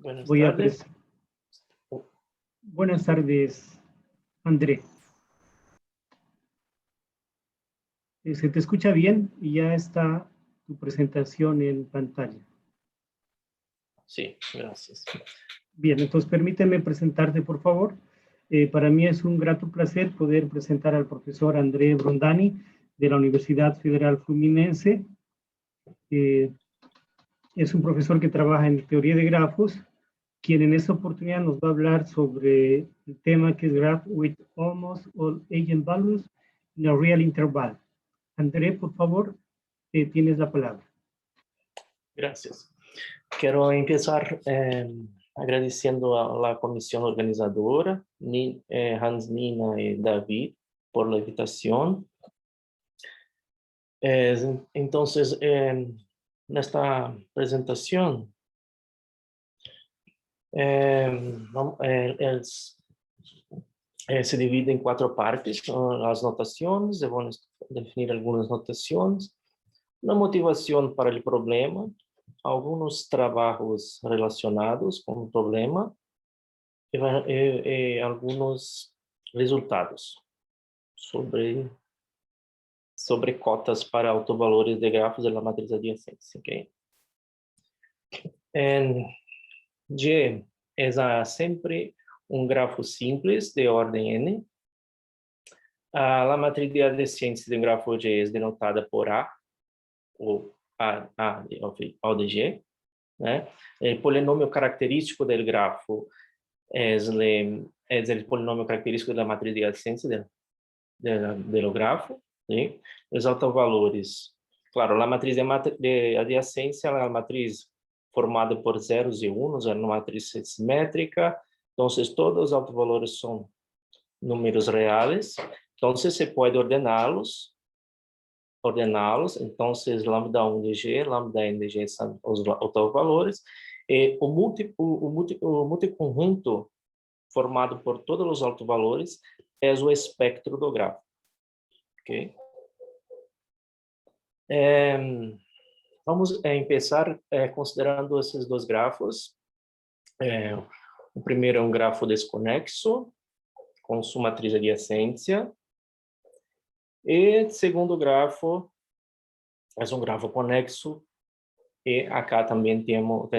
Buenas Voy a tardes. Buenas tardes, André. Se te escucha bien y ya está tu presentación en pantalla. Sí, gracias. Bien, entonces permíteme presentarte, por favor. Para mí es un grato placer poder presentar al profesor André Brondani de la Universidad Federal Fluminense. Es un profesor que trabaja en teoría de grafos, quien en esta oportunidad nos va a hablar sobre el tema que es Graph with Almost All Eigenvalues in a Real Interval. André, por favor, tienes la palabra. Gracias. Quiero empezar agradeciendo a la comisión organizadora, Hans, Nina y David, por la invitación. Entonces, en esta presentación, se divide en 4 partes, las notaciones, vamos a definir algunas notaciones, una motivación para el problema, algunos trabajos relacionados con el problema y algunos resultados sobre cotas para autovalores de grafos de la matriz de adyacencia. Okay? G es siempre un grafo simples de orden n. La matriz de adyacencia de un grafo G es denotada por A, ou A de G. Né? O polinômio característico do grafo é o polinômio característico da matriz de adyacencia do grafo. ¿Sí? Os autovalores, claro, a matriz de adyacencia é uma matriz formada por zeros e unos, é uma matriz simétrica, então todos os autovalores são números reais, então se pode ordená-los, então lambda 1 de G, lambda n de G são os autovalores, e o multiconjunto formado por todos os autovalores é o espectro do grafo. Okay? Vamos começar considerando esses 2 grafos. O primeiro é um grafo desconexo, com sua matriz de adjacência. E o segundo grafo é um grafo conexo, e acá também temos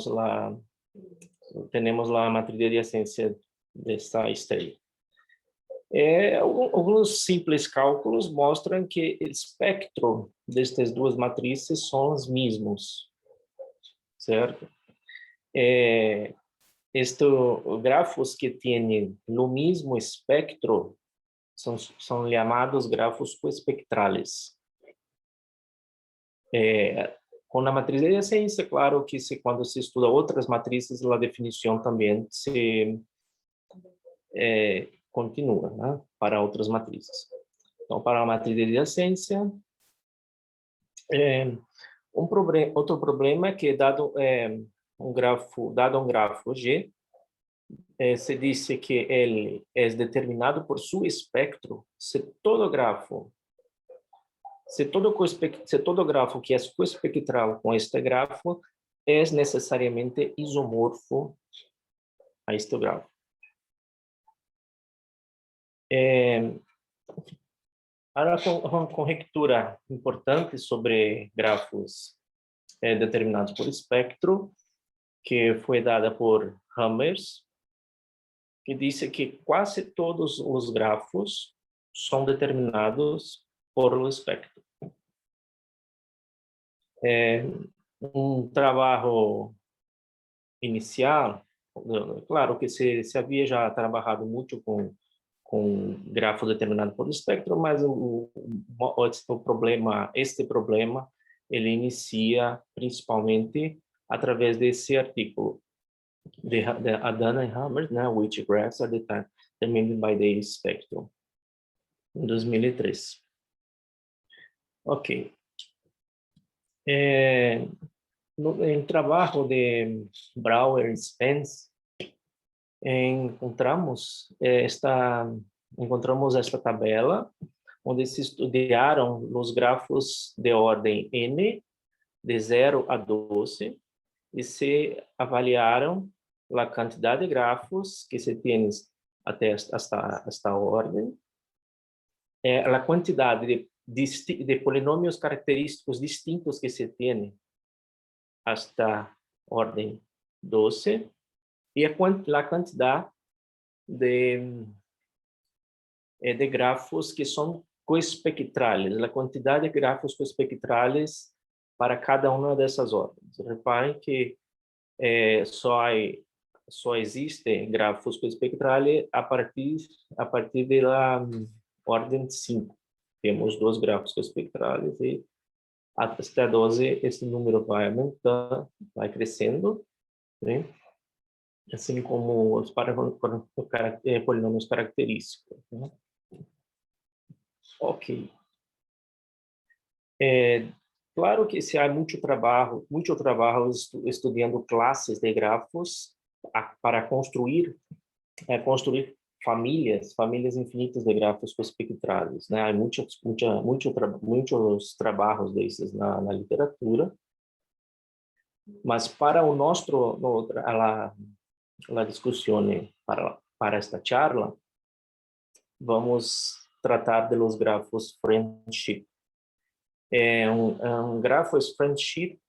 a matriz de adjacência desta estrela. Alguns simples cálculos mostram que o espectro destas 2 matrizes são os mesmos, certo? Estes grafos que têm o mesmo espectro são chamados grafos coespectrales. Com a matriz de adjacência, claro que quando se estuda outras matrizes, a definição também se continua, né, para outras matrizes. Então, para a matriz de adjacência, outro problema é que dado um grafo G, se diz que ele é determinado por seu espectro se todo grafo que é coespectral com este grafo é necessariamente isomorfo a este grafo. Uma conjectura importante sobre grafos determinados por espectro, que foi dada por Hammers, que disse que quase todos os grafos são determinados por o espectro. Um trabalho inicial, claro que se havia já trabalhado muito com grafo determinado por espectro, mas este problema ele inicia principalmente através desse artigo de Adana e Hammers, né, which graphs are determined by the spectrum, em 2003. Ok. No trabalho de Brouwer e Spence, encontramos esta tabela, onde se estudaram os grafos de ordem n, de 0 a 12, e se avaliaram a quantidade de grafos que se tem até esta ordem, a quantidade de polinômios característicos distintos que se tem hasta ordem 12 e a quantidade de grafos que são coespectrales, a quantidade de grafos coespectrales para cada uma dessas ordens. Reparem que só existe grafos coespectrales a partir da ordem 5. Temos 2 grafos coespectrales e até 12 esse número vai aumentando, vai crescendo, né? Assim como os polinômios característicos, né? Ok. Claro que se há muito trabalho estudando classes de grafos para construir famílias infinitas de grafos coespectrales, né? Há muitos trabalhos desses na literatura, mas para o nosso a discussão para esta charla, vamos tratar de los grafos friendship. Um grafo friendship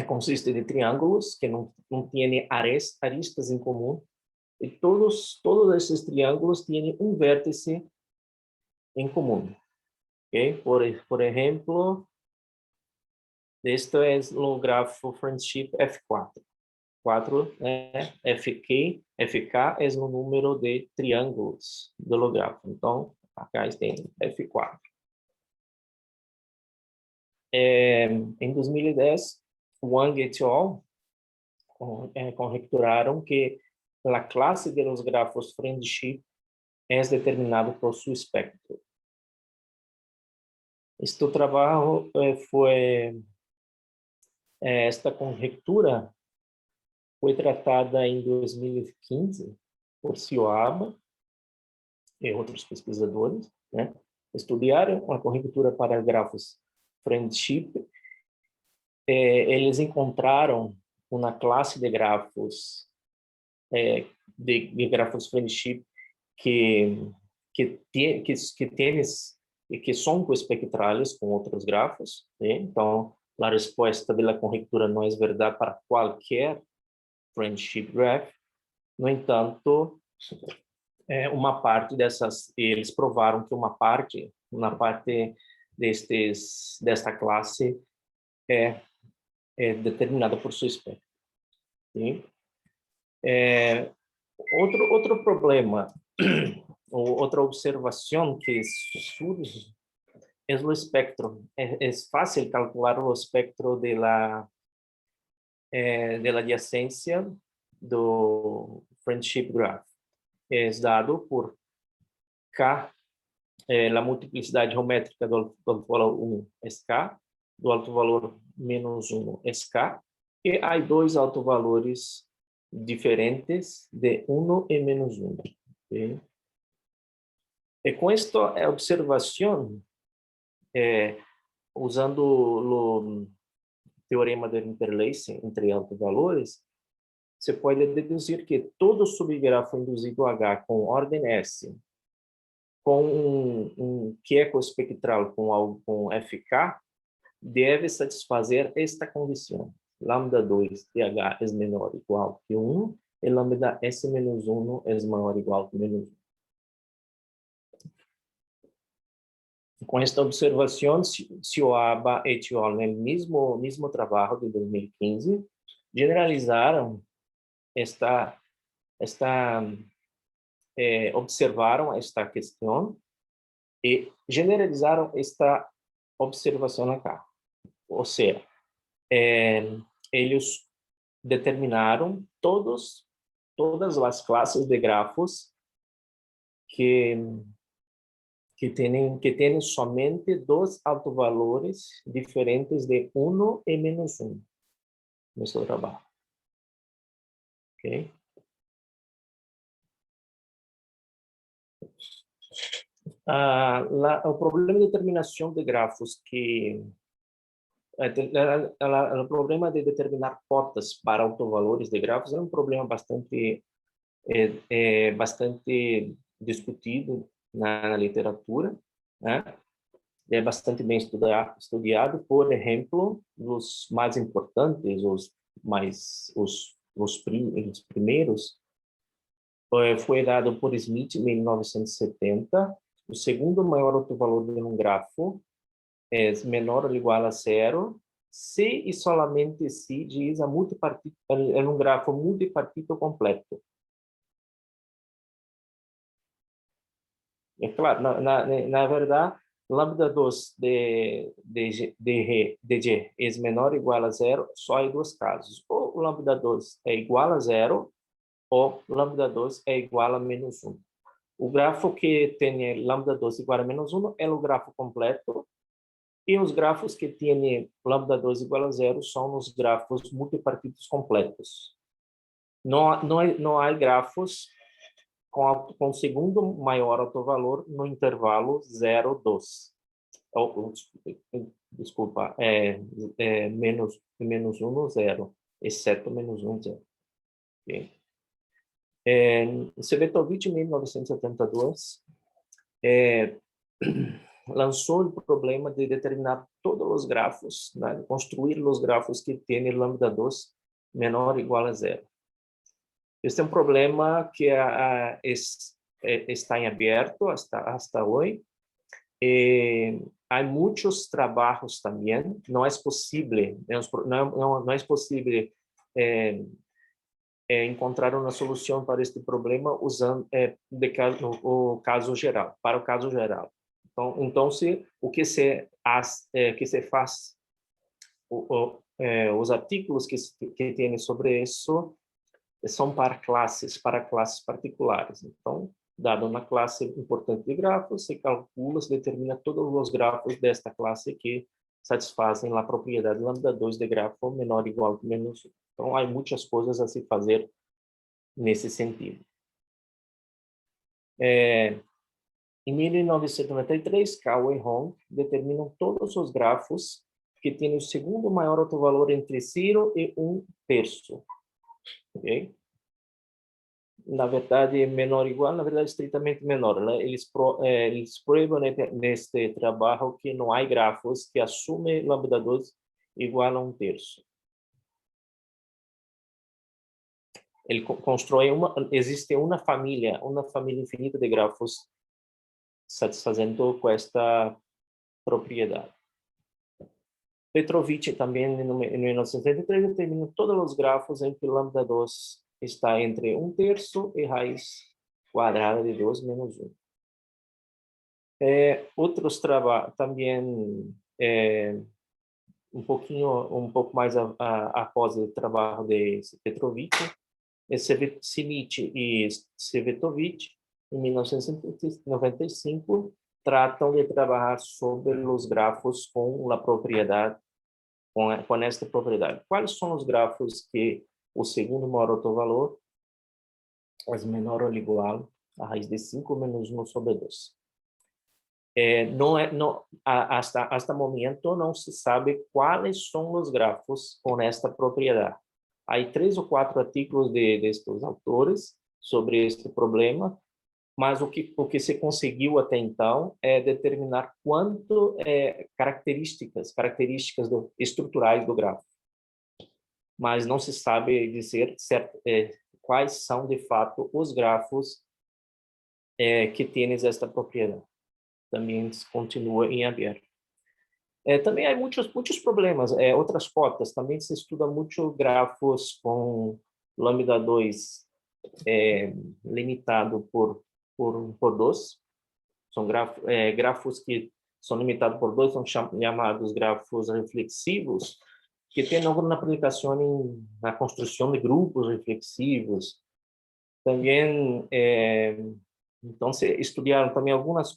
consiste de triângulos que não têm arestas em comum, e todos esses triângulos têm um vértice em comum. Okay? Por exemplo, este é o grafo friendship F4. 4, FK é o número de triângulos do grafo. Então, acá tem F4. Em 2010, Wang et al. Conjecturaram que a classe de los grafos friendship é determinado por seu espectro. Este trabalho esta conjectura foi tratada em 2015 por Sioaba e outros pesquisadores, né? Estudaram a conjectura para grafos friendship. Eles encontraram uma classe de grafos de grafos friendship que são coespectrales com outros grafos, né? Então, a resposta da conjectura não é verdade para qualquer friendship graph. No entanto, uma parte dessas, eles provaram que uma parte desta classe é determinada por seu espectro. Sim? Outro problema, outra observação que surge é o espectro. É fácil calcular o espectro de la adjacência do friendship graph. É dado por K, a multiplicidade geométrica do alto valor 1 é K, do alto valor menos 1 é K, e há 2 autovalores diferentes de 1 e menos 1. Okay? E com esta observação, usando o teorema de interlacing entre autovalores, você pode deduzir que todo subgrafo induzido H com ordem S, com um QE espectral com FK, deve satisfazer esta condição. Lambda 2 de H é menor ou igual que 1, e lambda S menos 1 é maior ou igual que menos 1. Com esta observação, Sioaba et al. No mesmo trabalho de 2015, generalizaram observaram esta questão e generalizaram esta observação acá. Ou seja, eles determinaram todas as classes de grafos que têm somente 2 autovalores diferentes de 1 e menos 1 no seu trabalho. Ok? O problema de determinação de grafos que o problema de determinar cotas para autovalores de grafos é um problema bastante discutido na literatura, né? É bastante bem estudado. Por exemplo, os mais importantes, os primeiros, foi dado por Smith em 1970. O segundo maior autovalor de um grafo é menor ou igual a zero, se e somente se diz é um grafo multipartito completo. É claro, na verdade, lambda 2 de G é menor ou igual a zero só em dois casos. Ou o lambda 2 é igual a zero, ou lambda 2 é igual a menos 1. O grafo que tem lambda 2 igual a menos 1 é o grafo completo, e os grafos que têm lambda 2 igual a zero são os grafos multipartitos completos. Não há grafos com segundo maior autovalor no intervalo 0, 2. Desculpa, menos 1, 0, exceto menos 1, 0. Okay. Cvetovich, em 1972, lançou o problema de determinar todos os grafos, né, construir os grafos que têm lambda 2 menor ou igual a zero. Este é um problema que está em aberto hasta hoje. Há muitos trabalhos também. Não é possível, não é possível encontrar uma solução para este problema usando o caso geral, para o caso geral. Então o que se faz, os artigos que tem sobre isso são para classes particulares. Então, dado uma classe importante de grafos, se calcula, se determina todos os grafos desta classe que satisfazem a propriedade lambda 2 de grafo menor ou igual que menos 1. Então, há muitas coisas a se fazer nesse sentido. Em 1993, Cao e Hong determinam todos os grafos que têm o segundo maior autovalor entre 0 e 1/3. Okay? Na verdade, menor ou igual, na verdade, estritamente menor. Né? Eles proíbem neste trabalho que não há grafos que assumem lambda 2 igual a 1/3. Ele constrói existe uma família infinita de grafos satisfazendo com esta propriedade. Petrovich também, em 1973, determinou todos os grafos em que lambda 2 está entre 1/3 e raiz quadrada de 2 menos 1. Outros trabalhos também, um pouco mais após o trabalho de Petrovich, Simit e Cvetovich, em 1995, tratam de trabalhar sobre os grafos com a propriedade, com esta propriedade. Quais são os grafos que o segundo maior autovalor é menor ou igual a raiz de 5 menos 1 sobre 2? Hasta o momento não se sabe quais são os grafos com esta propriedade. Há 3 ou 4 artigos destes autores sobre este problema, mas o que se conseguiu até então é determinar quanto características estruturais do grafo. Mas não se sabe dizer quais são, de fato, os grafos que têm esta propriedade. Também continua em aberto. Também há muitos problemas, outras cotas. Também se estuda muito grafos com lambda 2 limitado por 2. São grafos que são limitados por 2, são chamados grafos reflexivos, que têm alguma aplicação na construção de grupos reflexivos. Também, então, se estudaram também algumas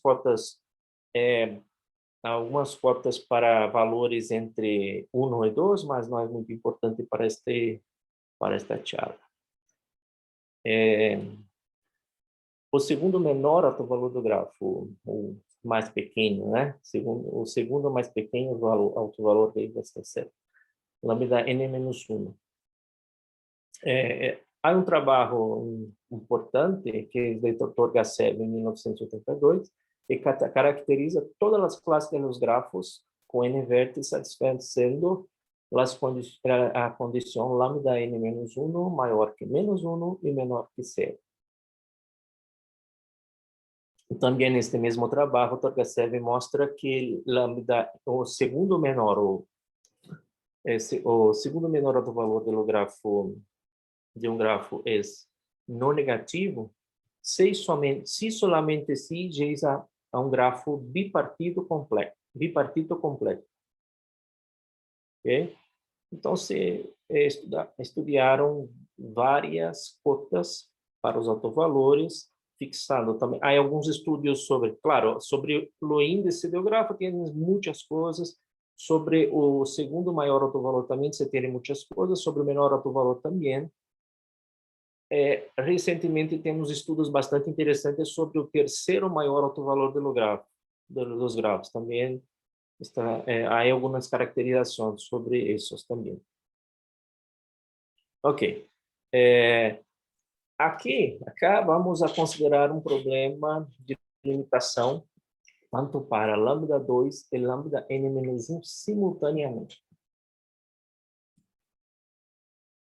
cotas para valores entre 1 e 2, mas não é muito importante para esta charla. o segundo menor autovalor do grafo, o mais pequeno, né? O segundo mais pequeno autovalor dele vai ser certo. Lambda n-1. Há um trabalho importante, que é do Dr. Gassev, em 1982, que caracteriza todas as classes dos grafos com n vértices satisfazendo a condição lambda n-1 maior que -1 e menor que 0. Também neste mesmo trabalho, o Dr. Gassev mostra que lambda, o segundo menor autovalor do grafo de um grafo é não negativo, se somente se diz a um grafo bipartito completo. Okay? Então, estudaram várias cotas para os autovalores, fixando também. Há alguns estudos sobre o índice do grafo, tem muitas coisas. Sobre o segundo maior autovalor também se tem muitas coisas. Sobre o menor autovalor também. Recentemente temos estudos bastante interessantes sobre o terceiro maior autovalor dos grafos. Também há algumas caracterizações sobre esses também. Ok. Acá vamos a considerar um problema de limitação tanto para lambda 2 e lambda n-1 simultaneamente.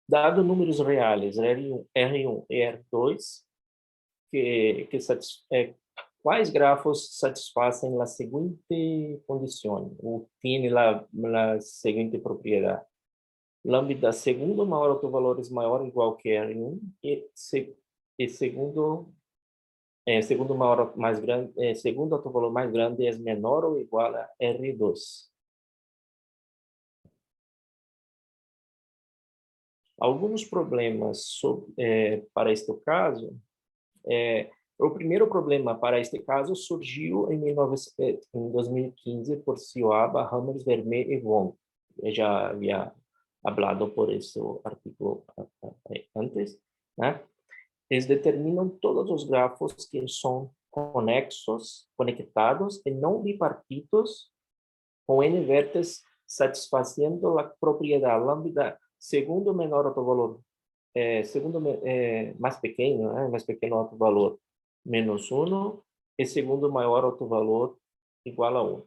Dado números reais, R1 e R2, quais grafos satisfazem a seguinte condição, ou tem a seguinte propriedade. Lambda segundo maior autovalor é maior ou igual que R1 e segundo autovalor mais grande é menor ou igual a R2. Alguns problemas para este caso. O primeiro problema para este caso surgiu em 2015 por Sioaba, Hammers, Vermeer e Wong. Eu já havia falado por esse artigo antes, né? Eles determinam todos os grafos que são conectados e não bipartitos com n vértices satisfazendo a propriedade lambda segundo menor autovalor, mais pequeno, né? Mais pequeno autovalor -1 e segundo maior autovalor igual a 1.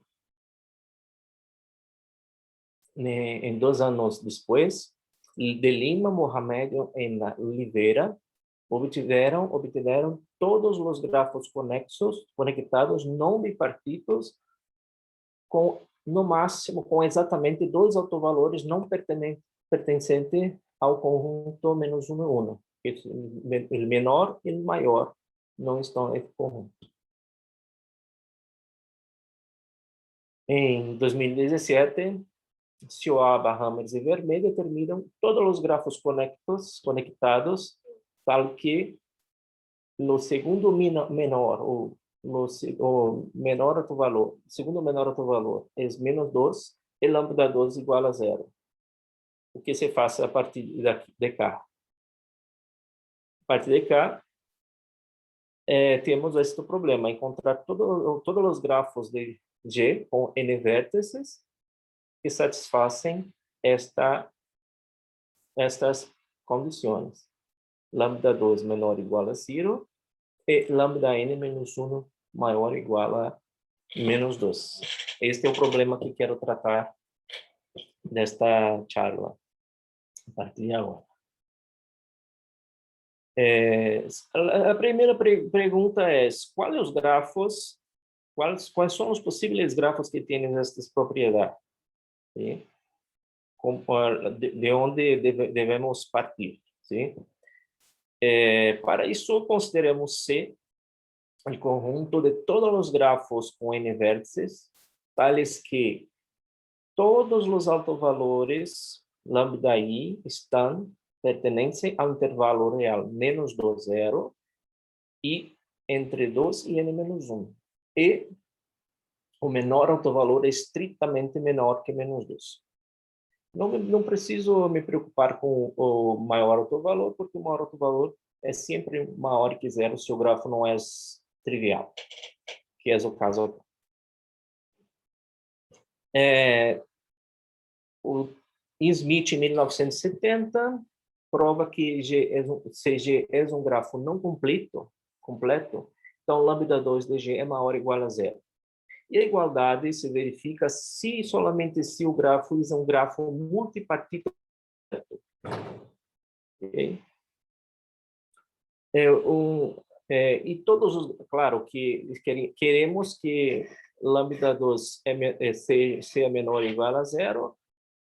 Em 2 anos depois, de Lima, Mohamed e Oliveira obtiveram todos os grafos conectados não bipartitos no máximo com exatamente 2 autovalores não pertencentes ao conjunto -1 e 1. O menor e o maior não estão nesse conjunto. Em 2017, Sioaba, Hammers e Vermeer determinam todos os grafos conectados, tal que o segundo menor, o menor autovalor, segundo menor autovalor é -2 e lambda 2 igual a 0. O que se faz a partir de cá? A partir de cá, temos este problema, encontrar todos os grafos de G com n vértices que satisfazem estas condições. Lambda 2 menor ou igual a 0 e lambda n-1 maior ou igual a -2. Este é o problema que quero tratar nesta charla, a partir de agora. A primeira pergunta é: quais são os possíveis grafos que têm estas propriedades? ¿Sí? De onde devemos partir? ¿Sí? Para isso, consideramos C o conjunto de todos os grafos com n vértices, tales que todos os autovalores lambda I pertencem ao intervalo real -2, 0 e entre 2 e n-1. E o menor autovalor é estritamente menor que -2. Não preciso me preocupar com o maior autovalor, porque o maior autovalor é sempre maior que zero se o grafo não é trivial, que é o caso aqui. O Smith, em 1970, prova que CG é um grafo não completo, então lambda 2 de G é maior ou igual a zero. E a igualdade se verifica somente se o grafo é um grafo multipartito. Okay? E todos os, claro que queremos que lambda 2 seja menor ou igual a zero,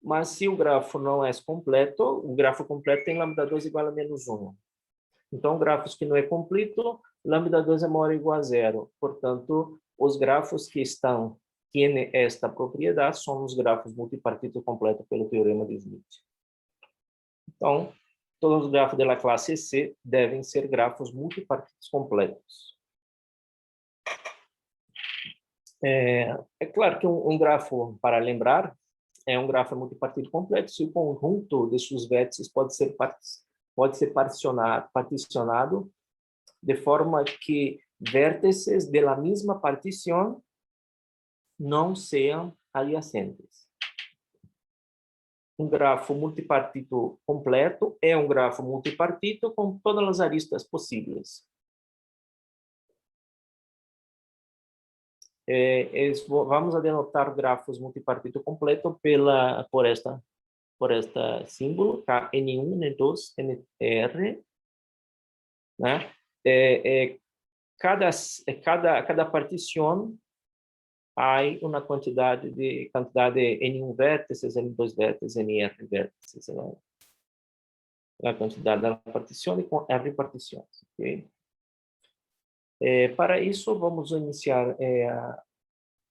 mas se o grafo não é completo, o grafo completo tem lambda 2 igual a menos 1. Então, grafos que não é completo, lambda 2 é maior ou igual a zero. Portanto, os grafos que têm esta propriedade são os grafos multipartito completo pelo teorema de Smith. Então, todos os grafos da classe C devem ser grafos multipartitos completos. É claro que um grafo, para lembrar, é um grafo multipartito completo se o conjunto de seus vértices pode ser particionado de forma que vértices da mesma partição não sejam adyacentes. Um grafo multipartito completo é um grafo multipartito com todas as aristas possíveis. Vamos a denotar grafos multipartito completo por esta símbolo, N1, N2, NR, né? Cada partição há uma quantidade de N1 vértices, N2 vértices, NR vértices, né? A quantidade da partição e com R partições. Okay? Para isso, vamos iniciar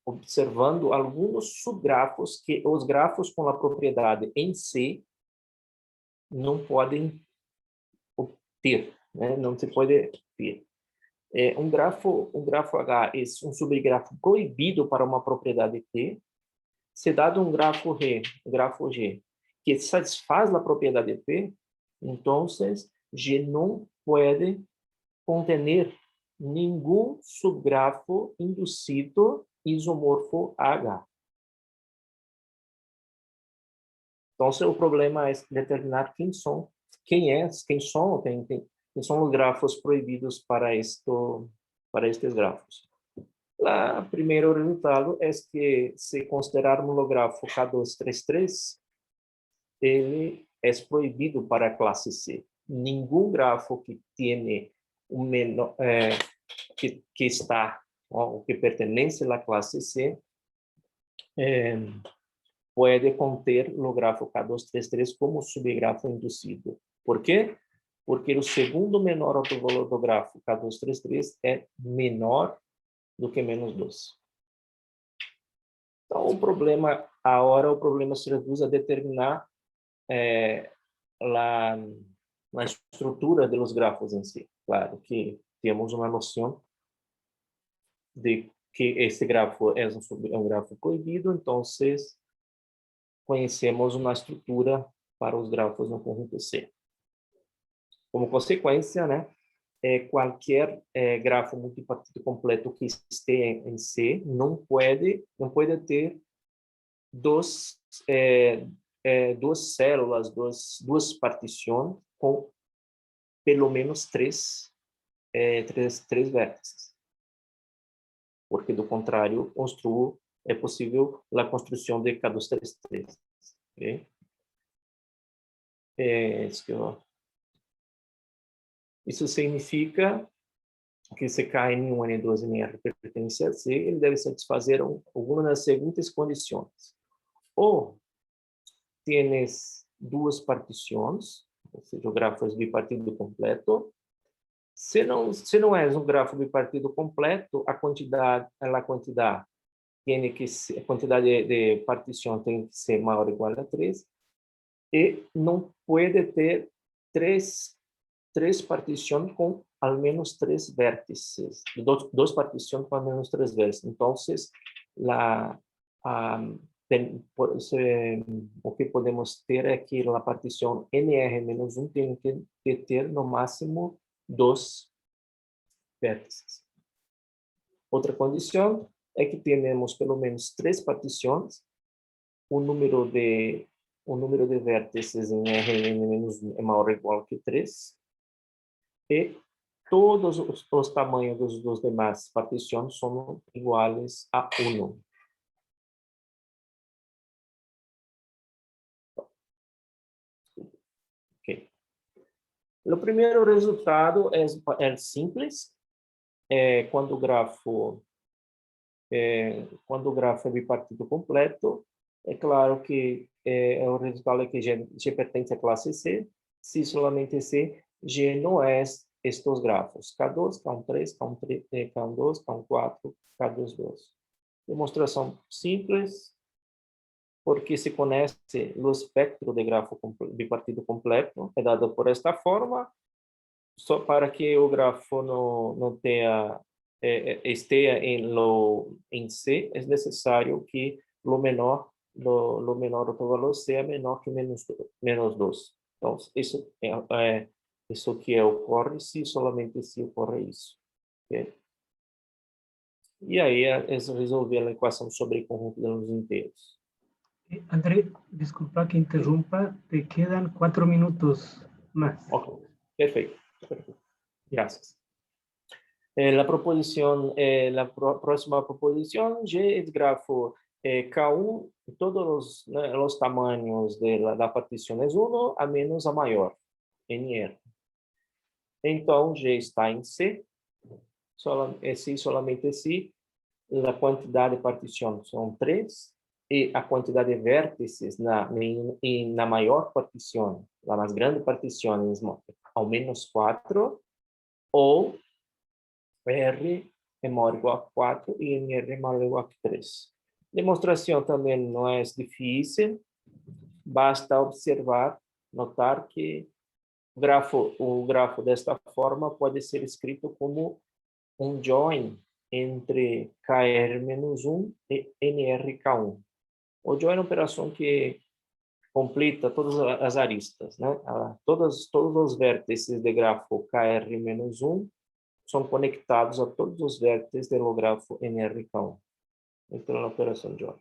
observando alguns subgrafos que os grafos com a propriedade em C não podem ter, né? Não se pode ter. Um grafo H é um subgrafo proibido para uma propriedade T, se dado um grafo G, que satisfaz a propriedade P, então G não pode conter nenhum subgrafo induzido isomorfo H. Então, o problema é determinar quem são os grafos proibidos para estes grafos. O primeiro resultado é que, se considerarmos o grafo K233, ele é proibido para a classe C. Nenhum grafo que tenha que está ou que pertence à classe C pode conter o grafo K233 como subgrafo induzido. Por quê? Porque o segundo menor autovalor do grafo K233 é menor do que menos 2. Então, o problema se reduz a determinar a estrutura dos grafos em si. Claro que temos uma noção de que esse grafo é um grafo proibido, então conhecemos uma estrutura para os grafos no conjunto C. Como consequência, né, qualquer grafo multipartito completo que esteja em C não pode ter duas células, duas partições com pelo menos três vértices. Porque, do contrário, é possível a construção de K233. Okay? Isso significa que se K1, N2 e NR pertence a C, ele deve satisfazer alguma das seguintes condições. Ou tienes duas partições, ou seja, o grafo é bipartido completo. Se não é um grafo bipartido completo, a quantidade de partição tem que ser maior ou igual a 3, e não pode ter três partições com ao menos 3 vértices, duas partições com ao menos 3 vértices. Então, o que podemos ter é que a partição NR-1 tem que ter, no máximo, 2 vértices. Outra condição é que temos pelo menos 3 partições, o número de vértices em Rn-1 é maior ou igual que 3, e todos os tamanhos dos demais partições são iguais a 1. Okay. O primeiro resultado é simples. Quando o grafo é bipartido completo, é claro que o resultado é que G pertence à classe C, se solamente C, G não é estes grafos, K2, K13, K2, K4, K22. Demonstração simples, porque se conhece o espectro de grafo bipartido completo, é dado por esta forma, só para que o grafo não tenha esteja em C, é necessário que o menor autovalor seja menor que menos 2. Então, isso isso que ocorre se somente se ocorre isso. Okay? E aí é resolver a equação sobre conjunto de números inteiros. André, disculpa que interrumpa, te quedan 4 minutos más. Ok, perfeito. Gracias. La próxima proposición, G es grafo K1, todos los tamaños de la partición es 1 a menos a mayor, NR. Então, G está em C, solamente se a quantidade de partições são 3 e a quantidade de vértices na maior partição, na mais grande partição, ao menos 4, ou R é maior ou igual a 4 e NR é maior ou igual a 3. Demonstração também não é difícil, basta observar, notar que o grafo desta forma pode ser escrito como um join entre KR-1 e NRK1. O join é uma operação que completa todas as aristas, né? Todos os vértices de grafo KR-1 são conectados a todos os vértices do grafo NRK1. Então, é uma operação join.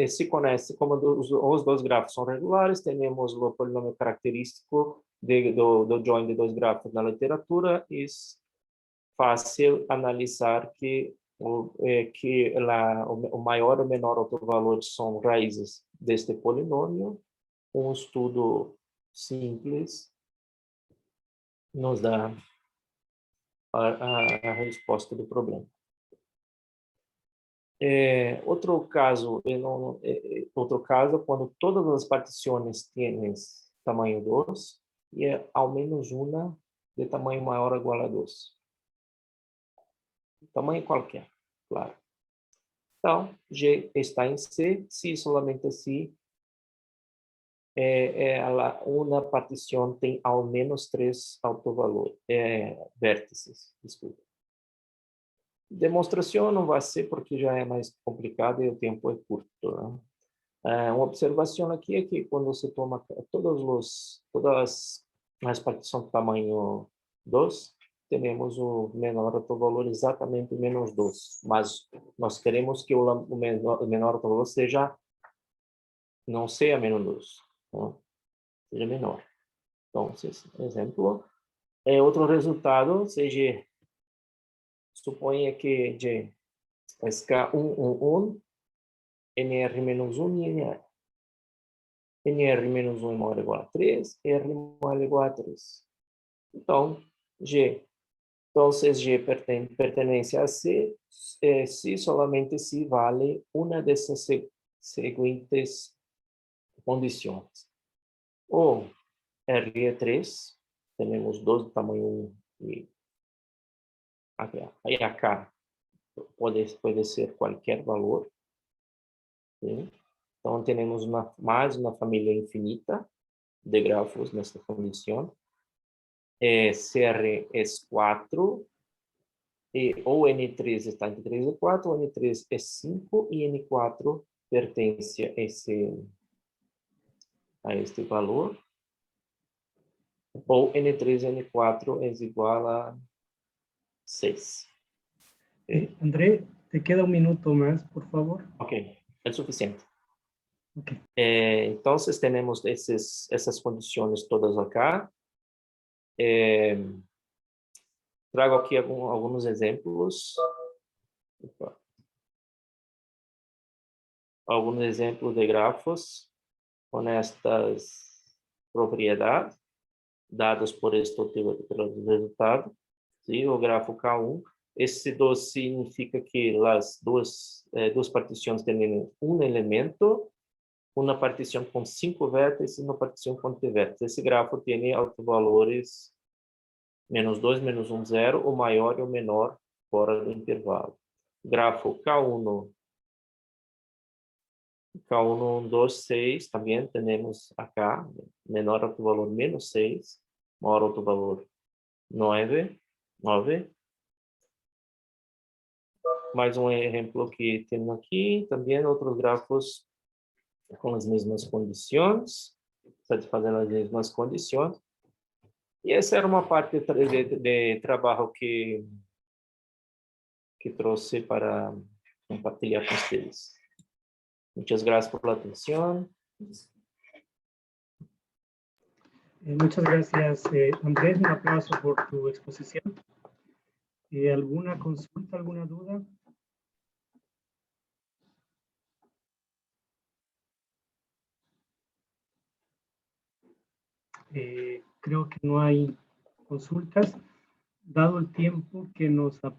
Se conhece como os dois grafos são regulares, temos o polinômio característico do join de dois grafos na literatura, é fácil analisar que o maior ou menor autovalor são raízes deste polinômio. Um estudo simples nos dá a resposta do problema. Outro caso, quando todas as partições têm tamanho 2 e ao menos uma de tamanho maior ou igual a 2. Tamanho qualquer, claro. Então, G está em C, se solamente se uma partição tem ao menos 3 vértices. Desculpa. Demonstração não vai ser porque já é mais complicado e o tempo é curto. Né? Uma observação aqui é que quando você toma todas as partições de tamanho 2, temos o menor autovalor exatamente menos 2, mas nós queremos que o menor autovalor não seja menos 2, não? Seja menor. Então, exemplo, outro resultado, seja, suponha que G é K1, NR-1 e NR. NR-1 é maior ou igual a 3, R maior ou igual a 3. Então, G pertence a C, se solamente se vale uma dessas seguintes condições. Ou R é 3, temos 2 do tamanho 1 e aí a K pode ser qualquer valor. Sim? Então, temos mais uma família infinita de grafos nesta condição. CR é 4, ou N3 está entre 3 e 4, ou N3 é 5, e N4 pertence a este valor. O N3, N4 es igual a 6. André, te queda un minuto más, por favor. Ok, es suficiente. Okay. Entonces tenemos esas condiciones todas acá. Trago aqui alguns exemplos. Opa. Alguns exemplos de grafos com estas propriedades dadas por este tipo de resultado. Sim, o grafo K1. Esse 2 significa que as duas partições têm um elemento, uma partição com 5 vértices e uma partição com 3 vértices. Esse grafo tem autovalores -2, -1, 0, o maior e o menor fora do intervalo. Grafo K1, 1, 2, 6, também temos acá, menor autovalor -6, maior autovalor 9. Mais um exemplo que temos aqui, também outros grafos com as mesmas condições, satisfazendo as mesmas condições. E essa era uma parte de trabalho que trouxe para compartilhar com vocês. Muchas gracias por la atención. Muchas gracias, Andrés. Un aplauso por tu exposición. ¿Alguna consulta, alguna duda? Creo que no hay consultas. Dado el tiempo que nos